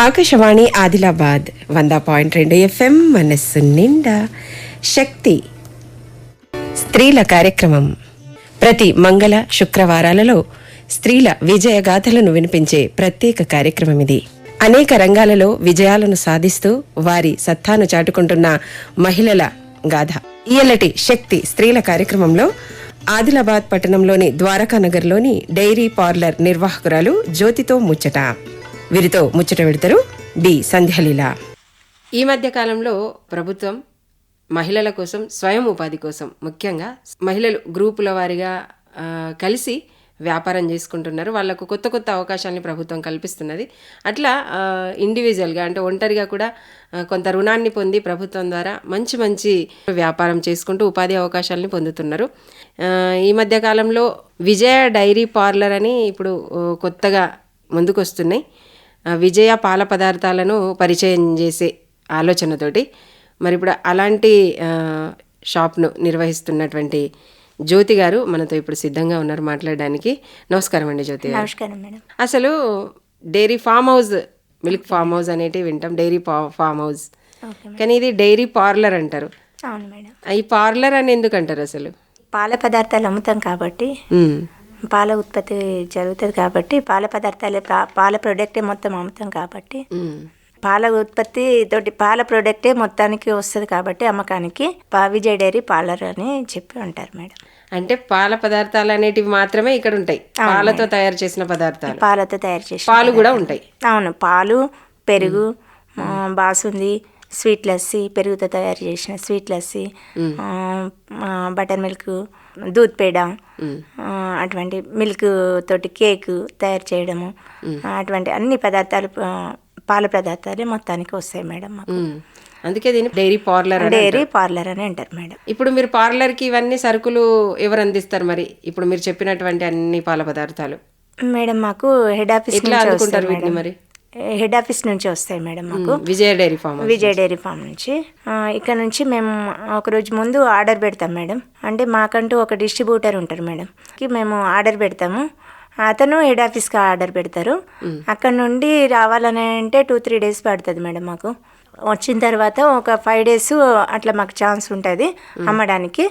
Akashvani Adilabad 100.2 FM మనస్సు నిండా శక్తి స్త్రీల కార్యక్రమం. ప్రతి మంగళ శుక్రవారాలలో స్త్రీల విజయగాథలను వినిపించే ప్రత్యేక కార్యక్రమం ఇది. అనేక రంగాలలో విజయాలను సాధిస్తూ వారి సత్తాను చాటుకుంటున్న మహిళల గాథ. ఇయ్యలటి శక్తి స్త్రీల కార్యక్రమంలో ఆదిలాబాద్ పట్టణంలోని ద్వారకానగర్లోని డైరీ పార్లర్ నిర్వాహకురాలు జ్యోతితో ముచ్చట. వీరితో ముచ్చట పెడతారు డి సంధ్యాలీల. ఈ మధ్య కాలంలో ప్రభుత్వం మహిళల కోసం స్వయం ఉపాధి కోసం ముఖ్యంగా మహిళలు గ్రూపుల వారిగా కలిసి వ్యాపారం చేసుకుంటున్నారు. వాళ్ళకు కొత్త కొత్త అవకాశాలని ప్రభుత్వం కల్పిస్తున్నది. అట్లా ఇండివిజువల్గా అంటే ఒంటరిగా కూడా కొంత రుణాన్ని పొంది ప్రభుత్వం ద్వారా మంచి మంచి వ్యాపారం చేసుకుంటూ ఉపాధి అవకాశాలని పొందుతున్నారు. ఈ మధ్య కాలంలో విజయ డైరీ పార్లర్ అని ఇప్పుడు కొత్తగా ముందుకొస్తున్నాయి. విజయ పాల పదార్థాలను పరిచయం చేసే ఆలోచనతోటి మరి ఇప్పుడు అలాంటి షాప్ను నిర్వహిస్తున్నటువంటి జ్యోతి గారు మనతో ఇప్పుడు సిద్ధంగా ఉన్నారు మాట్లాడడానికి. నమస్కారం అండి జ్యోతి గారు. నమస్కారం మేడం. అసలు dairy farm house, milk farm house అనేటివి వింటాం, డైరీ ఫామ్ హౌస్, కానీ ఇది డైరీ పార్లర్ అంటారు. అవును మేడం. ఈ పార్లర్ అని ఎందుకు అంటారు? అసలు పాల పదార్థాలు అమ్ముతాం కాబట్టి, పాల ఉత్పత్తి జరుగుతుంది కాబట్టి, పాల పదార్థాలే పాల ప్రోడక్టే మొత్తం అమ్ముతాం కాబట్టి, పాల ఉత్పత్తి తోటి పాల ప్రోడక్టే మొత్తానికి వస్తుంది కాబట్టి అమ్మకానికి విజయ్ డైరీ పార్లర్ అని చెప్పి ఉంటారు మేడం. అంటే పాల పదార్థాలు అనేటివి మాత్రమే ఇక్కడ ఉంటాయి, పాలతో తయారు చేసిన పదార్థాలు, పాలతో తయారు చేసిన పాలు కూడా ఉంటాయి. అవును, పాలు, పెరుగు, బాసుంది, స్వీట్ లస్సీ, పెరుగుతో తయారు చేసిన స్వీట్ లస్సీ, బటర్ మిల్క్, దూద్ పేడ, అటువంటి మిల్క్ తోటి కేక్ తయారు చేయడము, అటువంటి అన్ని పదార్థాలు పాల పదార్థాలే మొత్తానికి వస్తాయి మేడం మాకు. అందుకే దీన్ని డైరీ పార్లర్ అని అంటారు మేడం. ఇప్పుడు మీరు పార్లర్కి ఇవన్నీ సరుకులు ఎవరు అందిస్తారు మరి? ఇప్పుడు మీరు చెప్పినటువంటి అన్ని పాల పదార్థాలు మేడం మాకు హెడ్ ఆఫీస్ మరి హెడ్ ఆఫీస్ నుంచి వస్తాయి మేడం మాకు, విజయ డైరీ ఫామ్ నుంచి. ఇక్కడ నుంచి మేము ఒకరోజు ముందు ఆర్డర్ పెడతాం మేడం. అంటే మాకంటూ ఒక డిస్ట్రిబ్యూటర్ ఉంటారు మేడం, మేము ఆర్డర్ పెడతాము. అతను హెడ్ ఆఫీస్కి ఆర్డర్ పెడతారు. అక్కడ నుండి రావాలని అంటే 2-3 days పడుతుంది మేడం మాకు. వచ్చిన తర్వాత ఒక 5 days అట్లా మాకు ఛాన్స్ ఉంటుంది అమ్మడానికి.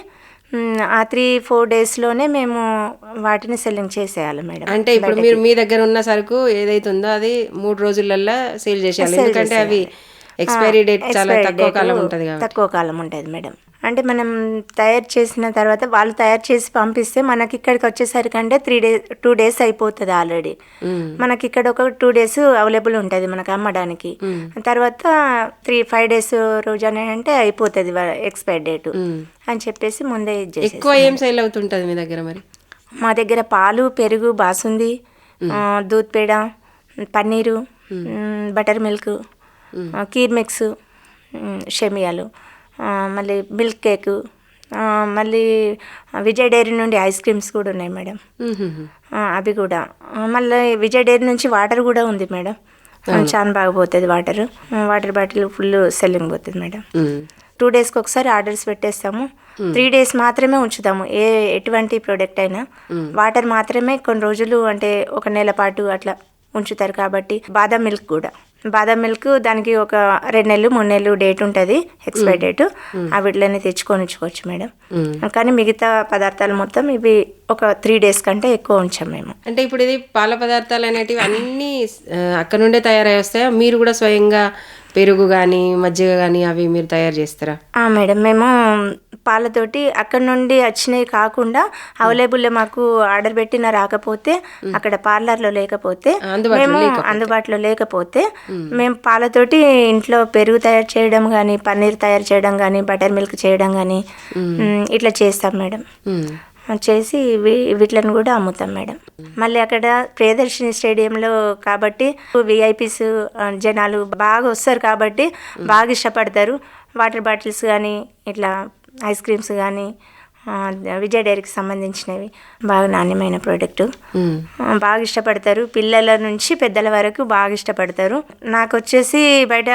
ఆ 3-4 daysలోనే మేము వాటిని సెల్లింగ్ చేసేయాలి మేడం. అంటే ఇప్పుడు మీరు మీ దగ్గర ఉన్న సరుకు ఏదైతే ఉందో అది 3 రోజులలో సేల్ చేసేయాలి, ఎందుకంటే అవి ఎక్స్పైరీ డేట్ చాలా తక్కువ కాలం ఉంటుంది మేడం. అంటే మనం తయారు చేసిన తర్వాత వాళ్ళు తయారు చేసి పంపిస్తే మనకి ఇక్కడికి వచ్చేసరికి అంటే 2 days అయిపోతుంది ఆల్రెడీ. మనకి ఇక్కడ ఒక 2 days అవైలబుల్ ఉంటుంది మనకు అమ్మడానికి. తర్వాత 3-5 days రోజు అని అంటే అయిపోతుంది ఎక్స్పైరీ డేట్ అని చెప్పేసి ముందే ఎక్కువ ఏం సేల్ అవుతుంటుంది మీ దగ్గర? మరి మా దగ్గర పాలు, పెరుగు, basundi, doodh peda, paneer, buttermilk, kheer mix, షమియాలు, మళ్ళీ మిల్క్ కేకు, మళ్ళీ విజయ్ డైరీ నుండి ఐస్ క్రీమ్స్ కూడా ఉన్నాయి మేడం, అవి కూడా. మళ్ళీ విజయ్ డైరీ నుంచి వాటర్ కూడా ఉంది మేడం, చాలా బాగా పోతుంది వాటర్ బాటిల్ ఫుల్ సెల్లింగ్ పోతుంది మేడం. 2 daysకి ఒకసారి ఆర్డర్స్ పెట్టేస్తాము. 3 days మాత్రమే ఉంచుతాము ఎటువంటి ప్రోడక్ట్ అయినా. వాటర్ మాత్రమే కొన్ని రోజులు అంటే 1 నెల పాటు అట్లా ఉంచుతారు కాబట్టి. బాదం మిల్క్ దానికి ఒక 2 నెలలు 3 నెలలు డేట్ ఉంటుంది, ఎక్స్పైరీ డేట్. వీటిలోనే తెచ్చుకొని ఉంచుకోవచ్చు మేడం. కానీ మిగతా పదార్థాలు మొత్తం ఇవి ఒక 3 days కంటే ఎక్కువ ఉంచాం మేము. అంటే ఇప్పుడు ఇది పాల పదార్థాలు అనేటివి అన్నీ అక్కడ నుండే తయారై వస్తాయా? మీరు కూడా స్వయంగా పెరుగు కానీ మజ్జిగ కానీ అవి మీరు తయారు చేస్తారా? మేడం, మేము పాలతోటి అక్కడ నుండి వచ్చినవి కాకుండా అవైలబుల్ మాకు ఆర్డర్ పెట్టిన రాకపోతే, అక్కడ పార్లర్లో లేకపోతే, అందుబాటులో లేకపోతే మేము పాలతోటి ఇంట్లో పెరుగు తయారు చేయడం కానీ, పన్నీర్ తయారు చేయడం కానీ, బటర్ మిల్క్ చేయడం కానీ ఇట్లా చేస్తాం మేడం. చేసి వీటిని కూడా అమ్ముతాం మేడం. మళ్ళీ అక్కడ ప్రియదర్శిని స్టేడియంలో కాబట్టి విఐపీస్ జనాలు బాగా వస్తారు కాబట్టి బాగా ఇష్టపడతారు. వాటర్ బాటిల్స్ కానీ, ఇట్లా ఐస్ క్రీమ్స్ కానీ విజయ్ డైరీకి సంబంధించినవి బాగా నాణ్యమైన ప్రోడక్ట్, బాగా ఇష్టపడతారు. పిల్లల నుంచి పెద్దల వరకు బాగా ఇష్టపడతారు. నాకు వచ్చేసి బయట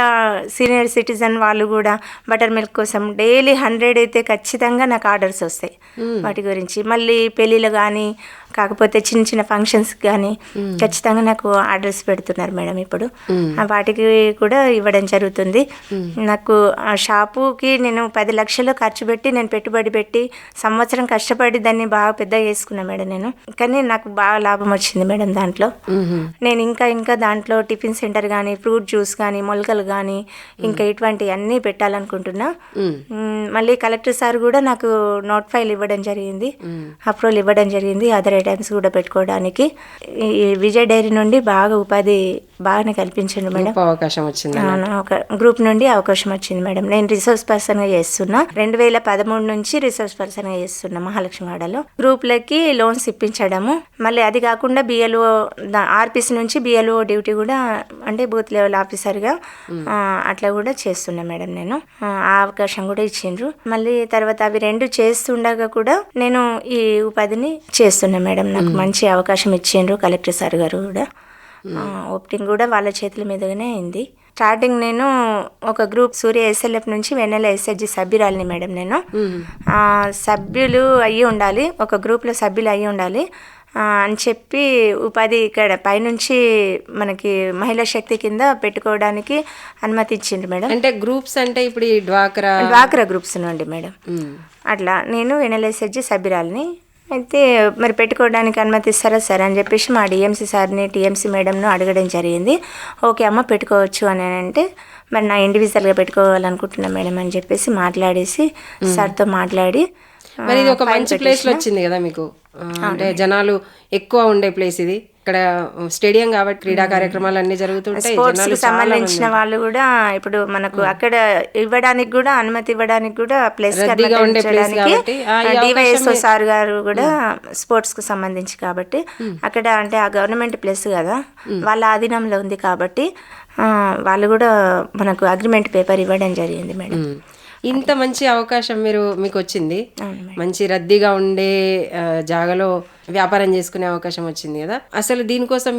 సీనియర్ సిటిజన్ వాళ్ళు కూడా బటర్ మిల్క్ కోసం డైలీ 100 అయితే ఖచ్చితంగా నాకు ఆర్డర్స్ వస్తాయి వాటి గురించి. మళ్ళీ పెళ్ళిళ్ళు కానీ కాకపోతే చిన్న చిన్న ఫంక్షన్స్ కానీ ఖచ్చితంగా నాకు ఆర్డర్స్ పెడుతున్నారు మేడం ఇప్పుడు. వాటికి కూడా ఇవ్వడం జరుగుతుంది. నాకు ఆ షాపుకి నేను 10 లక్షలు ఖర్చు పెట్టి నేను పెట్టుబడి పెట్టి సంవత్సరం కష్టపడి దాన్ని బాగా పెద్దగా చేసుకున్నా మేడం నేను. కానీ నాకు బాగా లాభం వచ్చింది మేడం దాంట్లో. నేను ఇంకా దాంట్లో టిఫిన్ సెంటర్ కానీ, ఫ్రూట్ జ్యూస్ కానీ, మొలకలు కానీ, ఇంకా ఇటువంటి అన్నీ పెట్టాలనుకుంటున్నా. మళ్ళీ కలెక్టర్ సార్ కూడా నాకు నోట్ ఫైల్ ఇవ్వడం జరిగింది, అప్రూవల్ ఇవ్వడం జరిగింది అదర్ ఐటమ్స్ కూడా పెట్టుకోవడానికి. ఈ విజయ్ డైరీ నుండి బాగా ఉపాధి బాగానే కల్పించండి మేడం. అవకాశం వచ్చింది, ఒక గ్రూప్ నుండి అవకాశం వచ్చింది మేడం. నేను రిసోర్స్ పర్సన్గా చేస్తున్నా. 2013 నుంచి రిసోర్స్ పర్సన్గా చేస్తున్నా మహాలక్ష్మి వాడలో. గ్రూప్లకి లోన్స్ ఇప్పించడము, మళ్ళీ అది కాకుండా బిఎల్ఓ ఆర్పిసి నుంచి బిఎల్ఓ డ్యూటీ కూడా అంటే బూత్ లెవెల్ ఆఫీసర్గా అట్లా కూడా చేస్తున్నా మేడం నేను. ఆ అవకాశం కూడా ఇచ్చిండ్రు. మళ్ళీ తర్వాత అవి 2 చేస్తుండగా కూడా నేను ఈ ఉపాధిని చేస్తున్నా మేడం. నాకు మంచి అవకాశం ఇచ్చిండ్రు కలెక్టర్ సార్ గారు కూడా. ఓపెనింగ్ కూడా వాళ్ళ చేతుల మీదగానే అయింది. స్టార్టింగ్ నేను ఒక గ్రూప్ సూర్య ఎస్ఎల్ఎఫ్ నుంచి వెన్నెల ఎస్హెచ్జి సభ్యురాలిని మేడం. నేను సభ్యులు అయ్యి ఉండాలి, ఒక గ్రూప్లో సభ్యులు అయ్యి ఉండాలి అని చెప్పి ఉపాధి ఇక్కడ పైనుంచి మనకి మహిళా శక్తి కింద పెట్టుకోవడానికి అనుమతి ఇచ్చిండు మేడం. అంటే గ్రూప్స్ అంటే ఇప్పుడు ఈ డ్వాక్రా గ్రూప్స్ నుండి మేడం. అట్లా నేను వెన్నెల ఎస్హెచ్జి సభ్యురాలిని అయితే మరి పెట్టుకోవడానికి అనుమతిస్తారా సార్ అని చెప్పేసి మా డిఎంసీ సార్ని టీఎంసీ మేడంను అడగడం జరిగింది. ఓకే అమ్మ పెట్టుకోవచ్చు అని అంటే మరి నా ఇండివిజువల్గా పెట్టుకోవాలనుకుంటున్నా మేడం అని చెప్పేసి మాట్లాడేసి సార్తో మాట్లాడి. మరి ఇది ఒక మంచి ప్లేస్లో వచ్చింది కదా మీకు, అంటే జనాలు ఎక్కువ ఉండే ప్లేస్ ఇది. ఇక్కడ స్టేడియం కాబట్టి క్రీడా కార్యక్రమాలు అన్ని జరుగుతుంటాయి. స్పోర్ట్స్ కి సంబంధించిన వాళ్ళు కూడా ఇప్పుడు మనకు అక్కడ ఇవ్వడానికి కూడా అనుమతి ఇవ్వడానికి కూడా ప్లేస్ డివైఎస్ఓ సార్ గారు కూడా స్పోర్ట్స్ కు సంబంధించి కాబట్టి అక్కడ అంటే ఆ గవర్నమెంట్ ప్లేస్ కదా వాళ్ళ ఆధీనంలో ఉంది కాబట్టి వాళ్ళు కూడా మనకు అగ్రిమెంట్ పేపర్ ఇవ్వడం జరిగింది మేడం. ఇంత మంచి అవకాశం మీకు వచ్చింది, మంచి రద్దీగా ఉండే జాగాలో వ్యాపారం చేసుకునే అవకాశం వచ్చింది కదా. అసలు దీనికోసం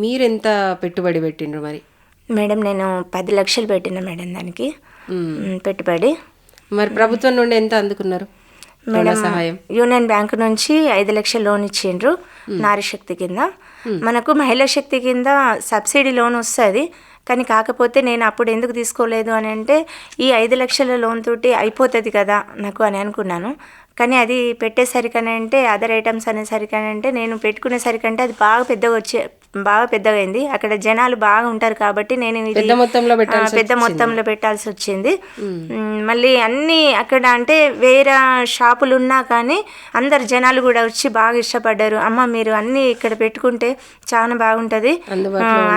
మీరు ఎంత పెట్టుబడి పెట్టిండ్రు మరి? మేడం నేను 10 లక్షలు పెట్టిన మేడం దానికి పెట్టుబడి. మరి ప్రభుత్వం నుండి ఎంత అందుకున్నారు మేడం? సహాయం యూనియన్ బ్యాంక్ నుంచి 5 లక్షలు లోన్ ఇచ్చిండ్రు నారీ శక్తి కింద. మనకు మహిళా శక్తి కింద సబ్సిడీ లోన్ వస్తుంది, కానీ కాకపోతే నేను అప్పుడు ఎందుకు తీసుకోలేదు అని అంటే ఈ 5 లక్షల లోన్ తోటి అయిపోతుంది కదా నాకు అని అనుకున్నాను. కానీ అది పెట్టేసరికనంటే అదర్ ఐటమ్స్ అనేసరికనంటే నేను పెట్టుకునేసరికంటే అది బాగా పెద్దగా అయింది. అక్కడ జనాలు బాగా ఉంటారు కాబట్టి నేను పెద్ద మొత్తంలో పెట్టాల్సి వచ్చింది. మళ్ళీ అన్నీ అక్కడ అంటే వేరే షాపులు ఉన్నా కానీ అందరు జనాలు కూడా వచ్చి బాగా ఇష్టపడ్డారు. అమ్మ మీరు అన్నీ ఇక్కడ పెట్టుకుంటే చాలా బాగుంటుంది,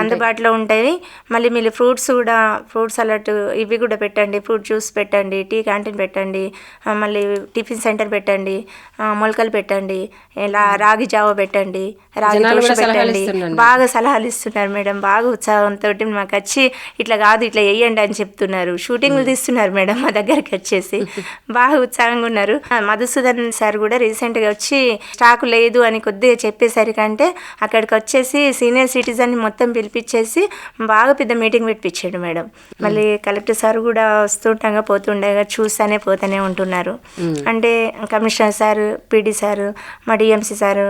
అందుబాటులో ఉంటాయి. మళ్ళీ మీరు ఫ్రూట్స్ సలాడ్ ఇవి కూడా పెట్టండి, ఫ్రూట్ జ్యూస్ పెట్టండి, టీ క్యాంటీన్ పెట్టండి, మళ్ళీ టిఫిన్ సెంటర్ పెట్టండి, మొలకలు పెట్టండి, ఇలా రాగి జావ పెట్టండి, రాగి దోశ పెట్టండి, బాగా సలహాలు ఇస్తున్నారు మేడం. బాగా ఉత్సాహంతో మాకు వచ్చి ఇట్లా కాదు ఇట్లా వేయండి అని చెప్తున్నారు. షూటింగ్లు తీస్తున్నారు మేడం మా దగ్గరికి వచ్చేసి, బాగా ఉత్సాహంగా ఉన్నారు. మధుసూదన్ సార్ కూడా రీసెంట్గా వచ్చి స్టాక్ లేదు అని కొద్దిగా చెప్పేసరికంటే అక్కడికి వచ్చేసి సీనియర్ సిటిజన్ని మొత్తం పిలిపించేసి బాగా పెద్ద మీటింగ్ పెట్టించాడు మేడం. మళ్ళీ కలెక్టర్ సార్ కూడా వస్తుండగా పోతుండగా చూస్తూనే పోతూనే ఉంటున్నారు. అంటే కమిషనర్ సార్, పీడీ సార్, మా డిఎంసీ సార్,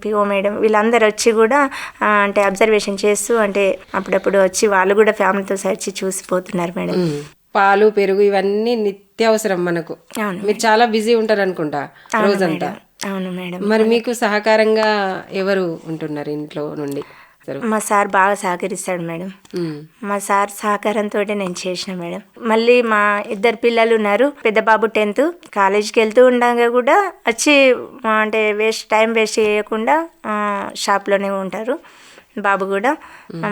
పిఓ మేడం వీళ్ళందరూ వచ్చి కూడా అంటే అబ్జర్వేషన్ చేస్తూ అంటే అప్పుడప్పుడు వచ్చి వాళ్ళు కూడా ఫ్యామిలీతో వచ్చి చూసిపోతున్నారు మేడం. పాలు పెరుగు ఇవన్నీ నిత్యావసరం మనకు. మీరు చాలా బిజీ ఉంటారు అనుకుంటా రోజంతా. అవును మేడం. మరి మీకు సహకారంగా ఎవరు ఉంటున్నారు ఇంట్లో నుండి? మా సార్ బాగా సహకరిస్తాడు మేడం. మా సార్ సహకారంతో నేను చేసిన మేడం. మళ్ళీ మా 2 పిల్లలు ఉన్నారు. పెద్ద బాబు 10th కాలేజీకి వెళ్తూ ఉండగా కూడా వచ్చి అంటే టైం వేస్ట్ చేయకుండా షాప్లోనే ఉంటారు బాబు కూడా.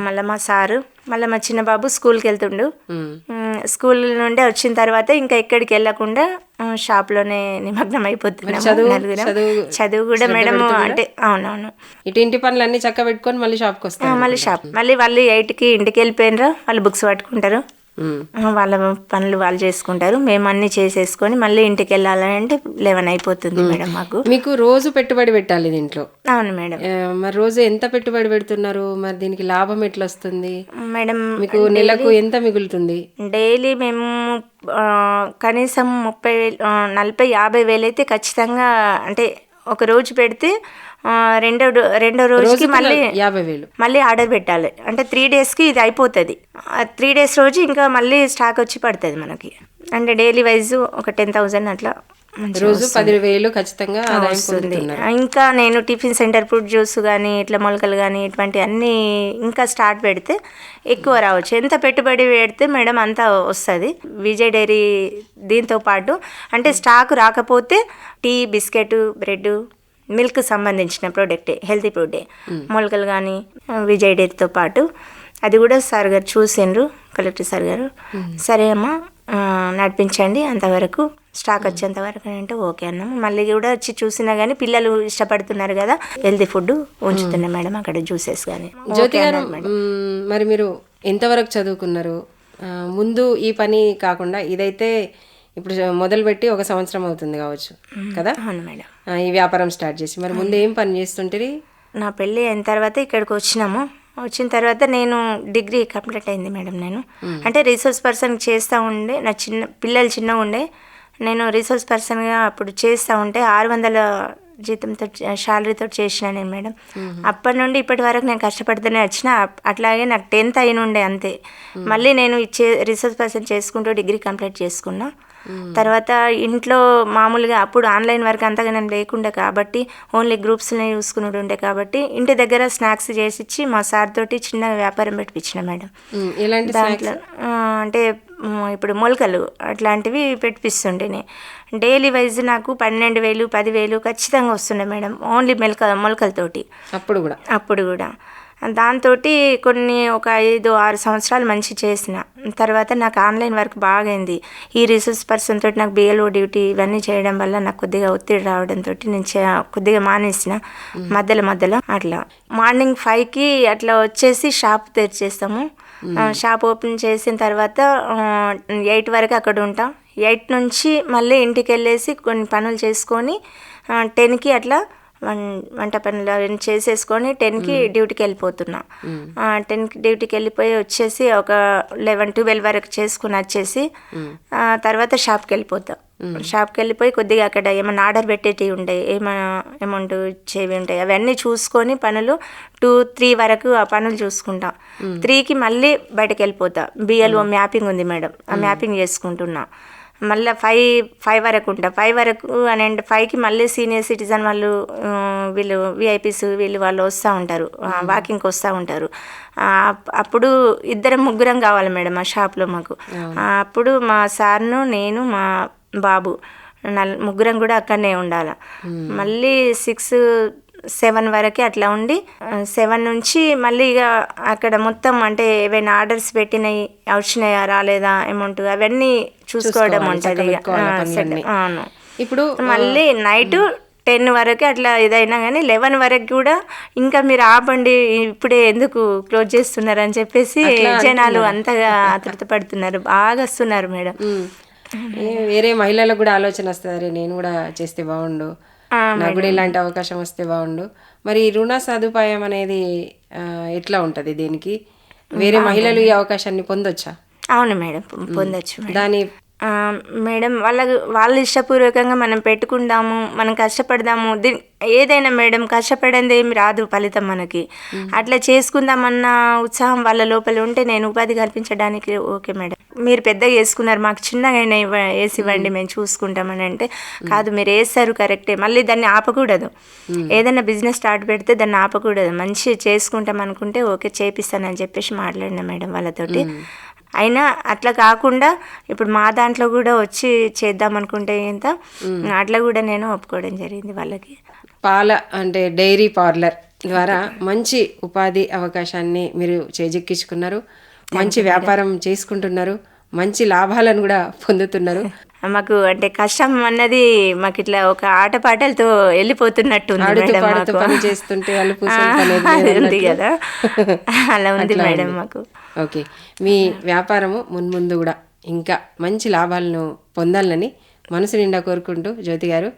మళ్ళీ మా సారు, మళ్ళీ మా చిన్న బాబు స్కూల్కి వెళ్తుండు. స్కూల్ నుండి వచ్చిన తర్వాత ఇంకా ఎక్కడికి వెళ్ళకుండా షాప్లోనే నిమగ్నం అయిపోతున్నాము. చదువు కూడా మేడం అంటే అవునవును. ఇటు ఇంటి పనులు అన్ని చక్క పెట్టుకొని మళ్ళీ షాప్కి వస్తాం. మళ్ళీ వాళ్ళు 8కి ఇంటికి వెళ్ళిపోయినరా, వాళ్ళు బుక్స్ పట్టుకుంటారు, వాళ్ళ పనులు వాళ్ళు చేసుకుంటారు. మేము అన్ని చేసేసుకొని మళ్ళీ ఇంటికి వెళ్ళాలంటే 11 అయిపోతుంది మేడం మాకు. మీకు రోజు పెట్టుబడి పెట్టాలి దీంట్లో? అవును మేడం. మరి రోజు ఎంత పెట్టుబడి పెడుతున్నారు? మరి దీనికి లాభం ఎట్లా వస్తుంది మేడం? మీకు నెలకు ఎంత మిగులుతుంది? డైలీ మేము కనీసం 30,000, 40,000, 50,000 అయితే ఖచ్చితంగా అంటే ఒక రోజు పెడితే రెండో రోజుకి మళ్ళీ 50,000 మళ్ళీ ఆర్డర్ పెట్టాలి. అంటే 3 డేస్కి ఇది అయిపోతుంది. 3 డేస్ రోజు ఇంకా మళ్ళీ స్టాక్ వచ్చి పడుతుంది మనకి. అంటే డైలీ వైజ్ ఒక 10,000 అట్లా రోజు 10,000 ఖచ్చితంగా ఆదాయం వస్తుంది. పొందుతున్నారు. ఇంకా నేను టిఫిన్ సెంటర్, ఫ్రూట్ జ్యూస్ కానీ ఇట్లా మొలకలు కానీ ఇటువంటి అన్నీ ఇంకా స్టార్ట్ పెడితే ఎక్కువ రావచ్చు. ఎంత పెట్టుబడి పెడితే మేడం అంత వస్తుంది. విజయ్ డైరీ దీంతో పాటు అంటే స్టాక్ రాకపోతే టీ, బిస్కెట్, బ్రెడ్, మిల్క్ సంబంధించిన ప్రోడక్టే, హెల్తీ ప్రోడక్టే, మొలకలు కానీ విజయ్ డైరీతో పాటు అది కూడా సార్ గారు చూసిండ్రు, కలెక్టర్ సార్ గారు. సరే అమ్మా నడిపించండి అంతవరకు, స్టాక్ వచ్చేంత వరకు అంటే ఓకే అన్నాము. మళ్ళీ కూడా వచ్చి చూసినా కానీ పిల్లలు ఇష్టపడుతున్నారు కదా, హెల్తీ ఫుడ్ ఉంచుతున్నాం మేడం అక్కడ, జ్యూసెస్ కానీ. జ్యోతి గారు, మరి మీరు ఎంతవరకు చదువుకున్నారు? ముందు ఈ పని కాకుండా ఇదైతే ఇప్పుడు మొదలుపెట్టి 1 సంవత్సరం అవుతుంది కావచ్చు కదా? అవును మేడం. ఈ వ్యాపారం స్టార్ట్ చేసి మరి ముందు ఏం పని చేస్తుంటారు? నా పెళ్ళి అయిన తర్వాత ఇక్కడికి వచ్చినాము. వచ్చిన తర్వాత నేను డిగ్రీ కంప్లీట్ అయింది మేడం. నేను అంటే రీసోర్స్ పర్సన్ చేస్తూ ఉండే, నా పిల్లలు చిన్నగా ఉండే, నేను రీసోర్స్ పర్సన్గా అప్పుడు చేస్తూ ఉంటే 600 జీతంతో శాలరీతో చేసిన నేను మేడం. అప్పటి నుండి ఇప్పటి వరకు నేను కష్టపడుతూనే వచ్చిన. అట్లాగే నాకు 10th అయిన ఉండే అంతే. మళ్ళీ నేను రీసోర్స్ పర్సన్ చేసుకుంటూ డిగ్రీ కంప్లీట్ చేసుకున్నా. తర్వాత ఇంట్లో మామూలుగా అప్పుడు ఆన్లైన్ వర్క్ అంతగా నేను లేకుండే కాబట్టి ఓన్లీ గ్రూప్స్ని చూసుకుని ఉండే కాబట్టి ఇంటి దగ్గర స్నాక్స్ చేసిచ్చి మా సార్ తోటి చిన్న వ్యాపారం పెట్టించిన మేడం. దాంట్లో అంటే ఇప్పుడు మొలకలు అట్లాంటివి పెట్టిస్తుండే. డైలీ వైజ్ నాకు 12,000, 10,000 ఖచ్చితంగా వస్తుండే మేడం, ఓన్లీ మొలకలతోటి. అప్పుడు కూడా దాంతో కొన్ని ఒక 5-6 సంవత్సరాలు మంచి చేసిన తర్వాత నాకు ఆన్లైన్ వర్క్ బాగైంది. ఈ రీసోర్స్ పర్సన్ తోటి నాకు బిఎల్ఓ డ్యూటీ ఇవన్నీ చేయడం వల్ల నాకు కొద్దిగా ఒత్తిడి రావడంతో నేను కొద్దిగా మానేసిన మధ్యలో. అట్లా మార్నింగ్ 5కి అట్లా వచ్చేసి షాప్ తెరిచేస్తాము. షాప్ ఓపెన్ చేసిన తర్వాత 8 వరకు అక్కడ ఉంటాం. 8 నుంచి మళ్ళీ ఇంటికి వెళ్ళేసి కొన్ని పనులు చేసుకొని 10కి అట్లా వంట పనులు చేసేసుకొని 10కి డ్యూటీకి వెళ్ళిపోతున్నా. 10కి డ్యూటీకి వెళ్ళిపోయి వచ్చేసి ఒక 11-12 వరకు చేసుకుని వచ్చేసి తర్వాత షాప్కి వెళ్ళిపోతా. షాప్కి వెళ్ళిపోయి కొద్దిగా అక్కడ ఏమైనా ఆర్డర్ పెట్టేటివి ఉంటాయి, ఏమైనా అమౌంట్ ఇచ్చేవి ఉంటాయి, అవన్నీ చూసుకొని పనులు 2-3 వరకు ఆ పనులు చూసుకుంటా. 3కి మళ్ళీ బయటకు వెళ్ళిపోతా. బిఎల్ఓ మ్యాపింగ్ ఉంది మేడం, ఆ మ్యాపింగ్ చేసుకుంటున్నా. మళ్ళీ 5 వరకు ఉంటా. 5 వరకు అని అంటే 5కి మళ్ళీ సీనియర్ సిటిజన్ వాళ్ళు, వీళ్ళు విఐపీస్ వాళ్ళు వస్తూ ఉంటారు, వాకింగ్కి వస్తూ ఉంటారు. అప్పుడు 2-3 కావాలి మేడం ఆ షాప్లో మాకు. అప్పుడు మా సార్ను, నేను, మా బాబు 3 కూడా అక్కడనే ఉండాలి. మళ్ళీ 6-7 వరకు అట్లా ఉండి 7 నుంచి మళ్ళీ ఇక అక్కడ మొత్తం అంటే ఏవైనా ఆర్డర్స్ పెట్టినాయి, వచ్చినాయా రాలేదా అమౌంట్ అవన్నీ చూసుకోవడం ఉంటుంది. అవును. ఇప్పుడు మళ్ళీ నైట్ 10 వరకు అట్లా ఇదైనా కానీ 11 వరకు కూడా ఇంకా మీరు ఆపండి, ఇప్పుడే ఎందుకు క్లోజ్ చేస్తున్నారు అని చెప్పేసి జనాలు అంతగా ఆతృత పడుతున్నారు, బాగా వస్తున్నారు మేడం. వేరే మహిళలకు కూడా ఆలోచన వస్తుంది, నేను కూడా చేస్తే బాగుండు, నాకు కూడా ఇలాంటి అవకాశం వస్తే బాగుండు. మరి రుణ సదుపాయం అనేది ఎట్లా ఉంటుంది? దీనికి వేరే మహిళలు ఈ అవకాశాన్ని పొందొచ్చా? అవును మేడం, పొందొచ్చు. దాని మేడం వాళ్ళు ఇష్టపూర్వకంగా మనం పెట్టుకుందాము, మనం కష్టపడదాము. ఏదైనా మేడం కష్టపడింది ఏమి రాదు ఫలితం మనకి. అట్లా చేసుకుందామన్న ఉత్సాహం వాళ్ళ లోపల ఉంటే నేను ఉపాధి కల్పించడానికి ఓకే మేడం, మీరు పెద్దగా వేసుకున్నారు, మాకు చిన్నగా వేసి ఇవ్వండి, మేము చూసుకుంటామని అంటే కాదు, మీరు వేస్తారు కరెక్టే, మళ్ళీ దాన్ని ఆపకూడదు. ఏదైనా బిజినెస్ స్టార్ట్ పెడితే దాన్ని ఆపకూడదు, మంచి చేసుకుంటాం అనుకుంటే ఓకే చేపిస్తానని చెప్పేసి మాట్లాడినా మేడం వాళ్ళతోటి. అయినా అట్లా కాకుండా ఇప్పుడు మా దాంట్లో కూడా వచ్చి చేద్దాం అనుకుంటే ఇంత అట్లా కూడా నేను ఒప్పుకోవడం జరిగింది వాళ్ళకి. పాల అంటే డైరీ పార్లర్ ద్వారా మంచి ఉపాధి అవకాశాన్ని మీరు చేజిక్కించుకున్నారు, మంచి వ్యాపారం చేసుకుంటున్నారు, మంచి లాభాలను కూడా పొందుతున్నారు. మాకు అంటే కష్టం అన్నది మాకు ఇట్లా ఒక ఆటపాటలతో వెళ్ళిపోతున్నట్టు పని చేస్తుంటే ఉంది కదా, అలా ఉంది మేడం మాకు. ఓకే, మీ వ్యాపారము మున్ముందు కూడా ఇంకా మంచి లాభాలను పొందాలని మనసు నిండా కోరుకుంటూ జ్యోతి గారు,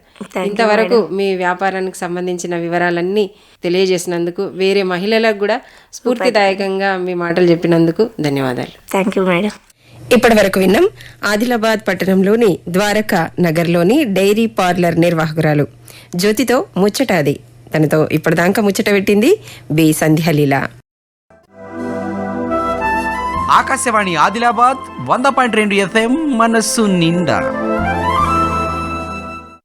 ఇంతవరకు మీ వ్యాపారానికి సంబంధించిన వివరాలన్నీ తెలియజేసినందుకు, వేరే మహిళలకు కూడా స్ఫూర్తిదాయకంగా మీ మాటలు చెప్పినందుకు ధన్యవాదాలు. Thank you madam. ఇప్పటి వరకు విన్నాం ఆదిలాబాద్ పట్టణంలోని ద్వారకా నగర్లోని డైరీ పార్లర్ నిర్వాహకురాలు జ్యోతితో ముచ్చటాది. తనతో ఇప్పటిదాకా ముచ్చట పెట్టింది బి సంధ్యాలీల. ఆకాశవాణి ఆదిలాబాద్ 100.2 FM మనస్సు నిండా.